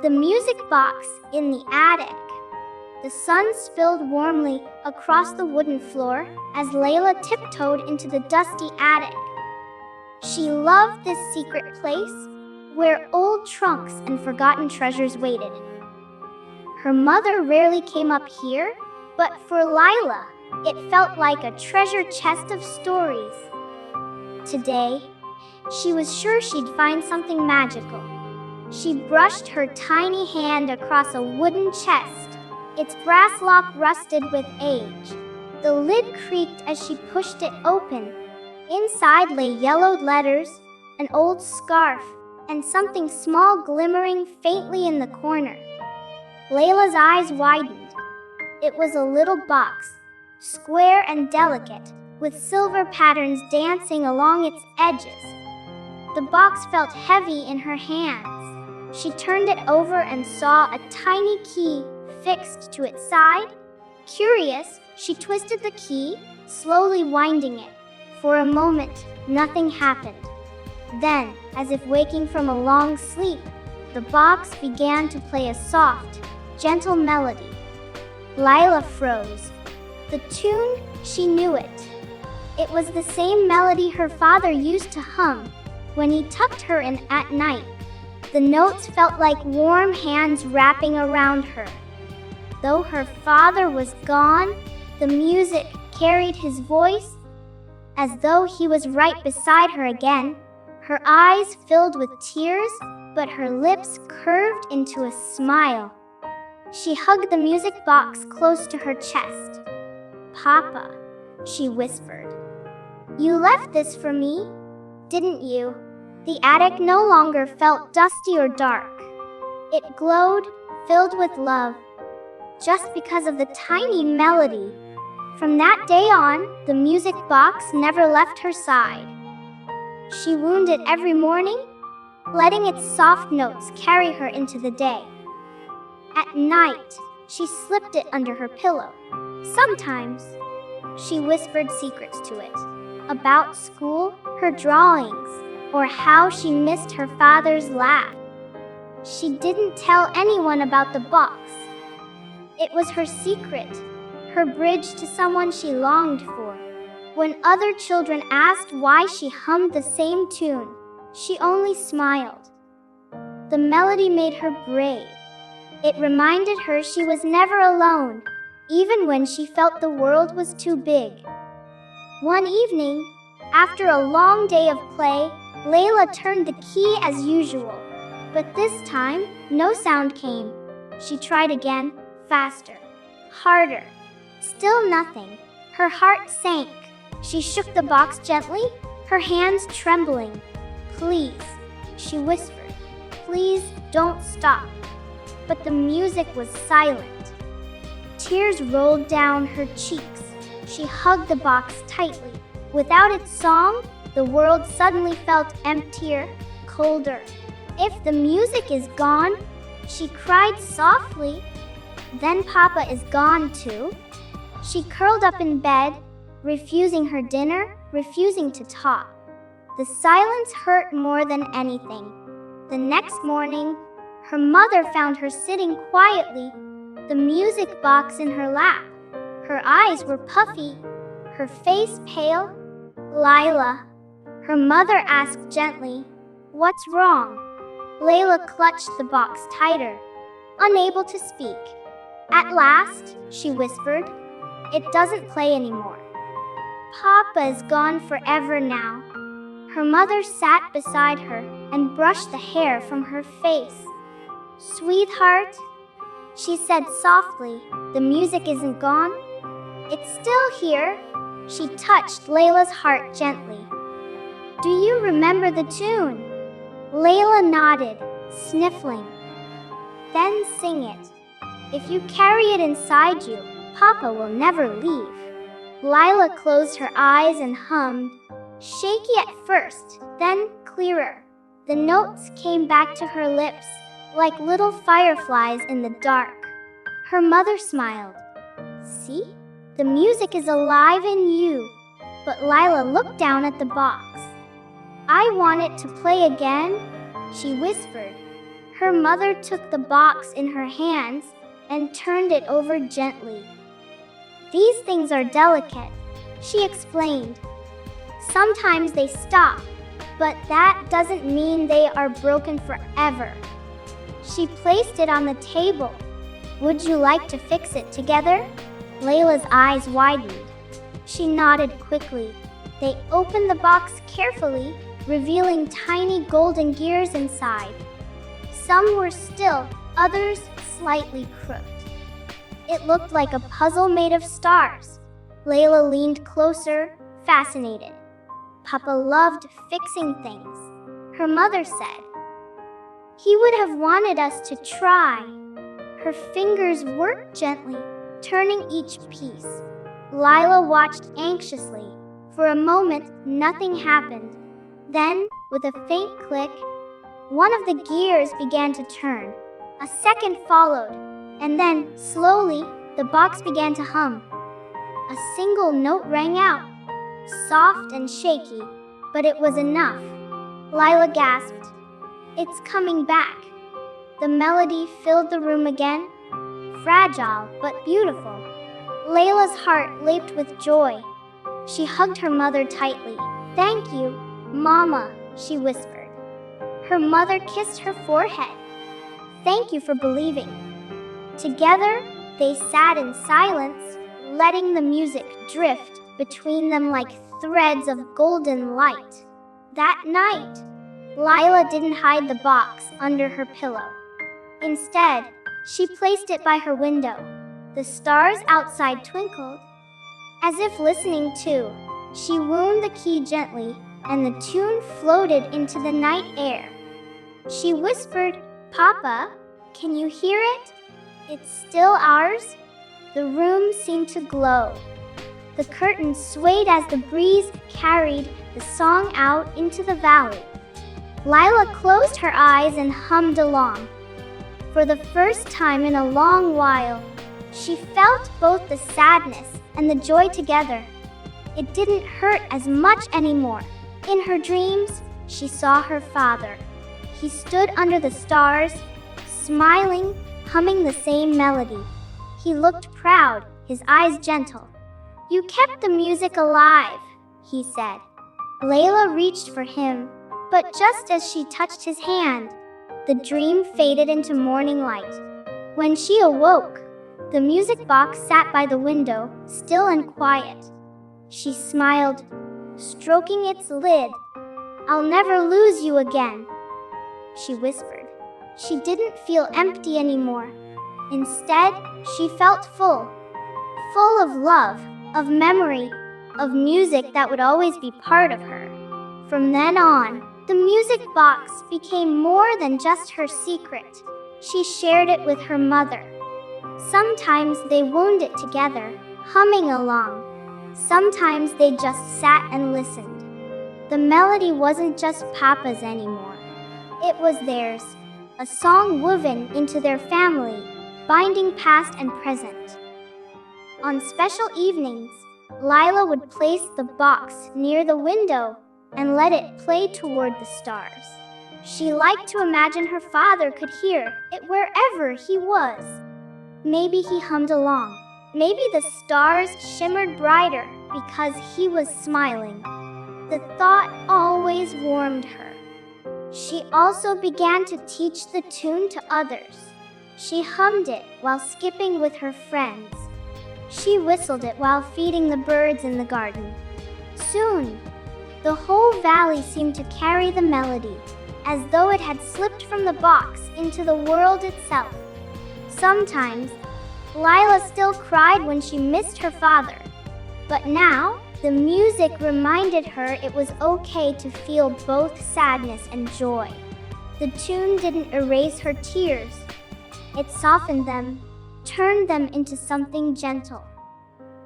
The music box in the attic. The sun spilled warmly across the wooden floor as Laila tiptoed into the dusty attic. She loved this secret place where old trunks and forgotten treasures waited. Her mother rarely came up here, but for Laila, it felt like a treasure chest of stories. Today, she was sure she'd find something magical. She brushed her tiny hand across a wooden chest. Its brass lock rusted with age. The lid creaked as she pushed it open. Inside lay yellowed letters, an old scarf, and something small glimmering faintly in the corner. Laila's eyes widened. It was a little box, square and delicate, with silver patterns dancing along its edges. The box felt heavy in her hands. She turned it over and saw a tiny key fixed to its side. Curious, she twisted the key, slowly winding it. For a moment, nothing happened. Then, as if waking from a long sleep, the box began to play a soft, gentle melody. Laila froze. The tune, she knew it. It was the same melody her father used to hum when he tucked her in at night. The notes felt like warm hands wrapping around her. Though her father was gone, the music carried his voice as though he was right beside her again. Her eyes filled with tears, but her lips curved into a smile. She hugged the music box close to her chest. "Papa," she whispered, "you left this for me, didn't you?" The attic no longer felt dusty or dark. It glowed, filled with love, just because of the tiny melody. From that day on, the music box never left her side. She wound it every morning, letting its soft notes carry her into the day. At night, she slipped it under her pillow. Sometimes, she whispered secrets to it, about school, her drawings, or how she missed her father's laugh. She didn't tell anyone about the box. It was her secret, her bridge to someone she longed for. When other children asked why she hummed the same tune, she only smiled. The melody made her brave. It reminded her she was never alone, even when she felt the world was too big. One evening, after a long day of play, Laila turned the key as usual. But this time, no sound came. She tried again, faster, harder. Still nothing. Her heart sank. She shook the box gently, her hands trembling. "Please," she whispered, "please don't stop." But the music was silent. Tears rolled down her cheeks. She hugged the box tightly. Without its song, the world suddenly felt emptier, colder. "If the music is gone," she cried softly, "then Papa is gone too." She curled up in bed, refusing her dinner, refusing to talk. The silence hurt more than anything. The next morning, her mother found her sitting quietly, the music box in her lap. Her eyes were puffy, her face pale. "Laila," her mother asked gently, "what's wrong?" Laila clutched the box tighter, unable to speak. "At last," she whispered, "it doesn't play anymore. Papa is gone forever now." Her mother sat beside her and brushed the hair from her face. "Sweetheart," she said softly, "the music isn't gone. It's still here." She touched Laila's heart gently. "Do you remember the tune?" Laila nodded, sniffling. "Then sing it. If you carry it inside you, Papa will never leave." Laila closed her eyes and hummed, shaky at first, then clearer. The notes came back to her lips, like little fireflies in the dark. Her mother smiled. "See? The music is alive in you." But Laila looked down at the box. "I want it to play again," she whispered. Her mother took the box in her hands and turned it over gently. "These things are delicate," she explained. "Sometimes they stop, but that doesn't mean they are broken forever." She placed it on the table. "Would you like to fix it together?" Layla's eyes widened. She nodded quickly. They opened the box carefully, revealing tiny golden gears inside. Some were still, others slightly crooked. It looked like a puzzle made of stars. Layla leaned closer, fascinated. "Papa loved fixing things," her mother said. "He would have wanted us to try." Her fingers worked gently, turning each piece. Laila watched anxiously. For a moment, nothing happened. Then, with a faint click, one of the gears began to turn. A second followed, and then, slowly, the box began to hum. A single note rang out, soft and shaky, but it was enough. Laila gasped, "It's coming back." The melody filled the room again, fragile but beautiful. Layla's heart leaped with joy. She hugged her mother tightly. "Thank you, Mama," she whispered. Her mother kissed her forehead. "Thank you for believing." Together, they sat in silence, letting the music drift between them like threads of golden light. That night, Laila didn't hide the box under her pillow. Instead, she placed it by her window. The stars outside twinkled. As if listening too, she wound the key gently, and the tune floated into the night air. She whispered, "Papa, can you hear it? It's still ours?" The room seemed to glow. The curtains swayed as the breeze carried the song out into the valley. Laila closed her eyes and hummed along. For the first time in a long while, she felt both the sadness and the joy together. It didn't hurt as much anymore. In her dreams, she saw her father. He stood under the stars, smiling, humming the same melody. He looked proud, his eyes gentle. "You kept the music alive," he said. Laila reached for him, but just as she touched his hand, the dream faded into morning light. When she awoke, the music box sat by the window, still and quiet. She smiled, stroking its lid. "I'll never lose you again," she whispered. She didn't feel empty anymore. Instead, she felt full of love, of memory, of music that would always be part of her. From then on, the music box became more than just her secret. She shared it with her mother. Sometimes they wound it together, humming along. Sometimes they just sat and listened. The melody wasn't just Papa's anymore. It was theirs, a song woven into their family, binding past and present. On special evenings, Laila would place the box near the window and let it play toward the stars. She liked to imagine her father could hear it wherever he was. Maybe he hummed along. Maybe the stars shimmered brighter because he was smiling. The thought always warmed her. She also began to teach the tune to others. She hummed it while skipping with her friends. She whistled it while feeding the birds in the garden. Soon, the whole valley seemed to carry the melody, as though it had slipped from the box into the world itself. Sometimes, Laila still cried when she missed her father. But now, the music reminded her it was okay to feel both sadness and joy. The tune didn't erase her tears. It softened them, turned them into something gentle.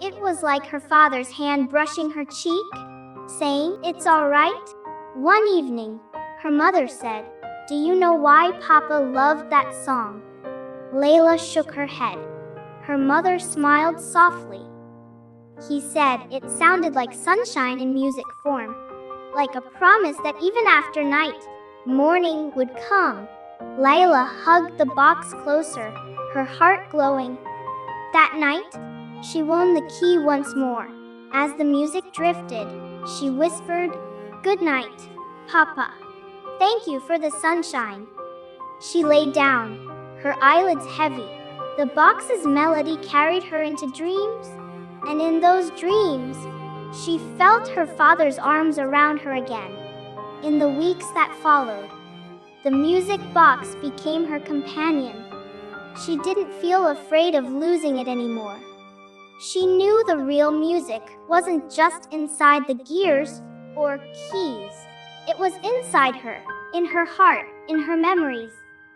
It was like her father's hand brushing her cheek, saying, "It's all right." One evening, her mother said, "Do you know why Papa loved that song?" Laila shook her head. Her mother smiled softly. "He said it sounded like sunshine in music form, like a promise that even after night, morning would come." Laila hugged the box closer, her heart glowing. That night, she won the key once more. As the music drifted, she whispered, "Good night, Papa. Thank you for the sunshine." She lay down, her eyelids heavy. The box's melody carried her into dreams, and in those dreams, she felt her father's arms around her again. In the weeks that followed, the music box became her companion. She didn't feel afraid of losing it anymore. She knew the real music wasn't just inside the gears or keys. It was inside her, in her heart, in her memories.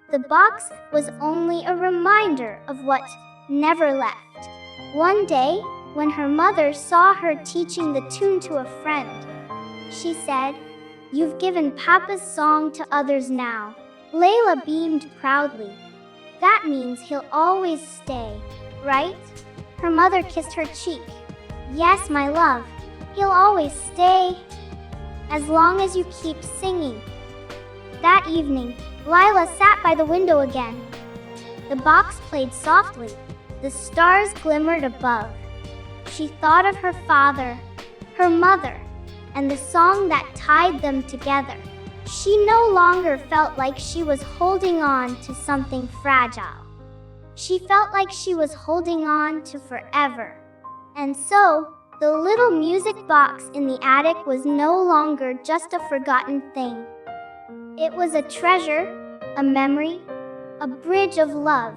The box was only a reminder of what never left. One day, when her mother saw her teaching the tune to a friend, she said, "You've given Papa's song to others now." Laila beamed proudly. "That means he'll always stay, right?" Her mother kissed her cheek. "Yes, my love, he'll always stay, as long as you keep singing." That evening, Laila sat by the window again. The box played softly. The stars glimmered above. She thought of her father, her mother, and the song that tied them together. She no longer felt like she was holding on to something fragile. She felt like she was holding on to forever. And so, the little music box in the attic was no longer just a forgotten thing. It was a treasure, a memory, a bridge of love.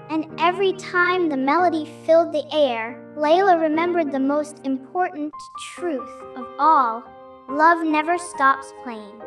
And every time the melody filled the air, Laila remembered the most important truth of all: love never stops playing.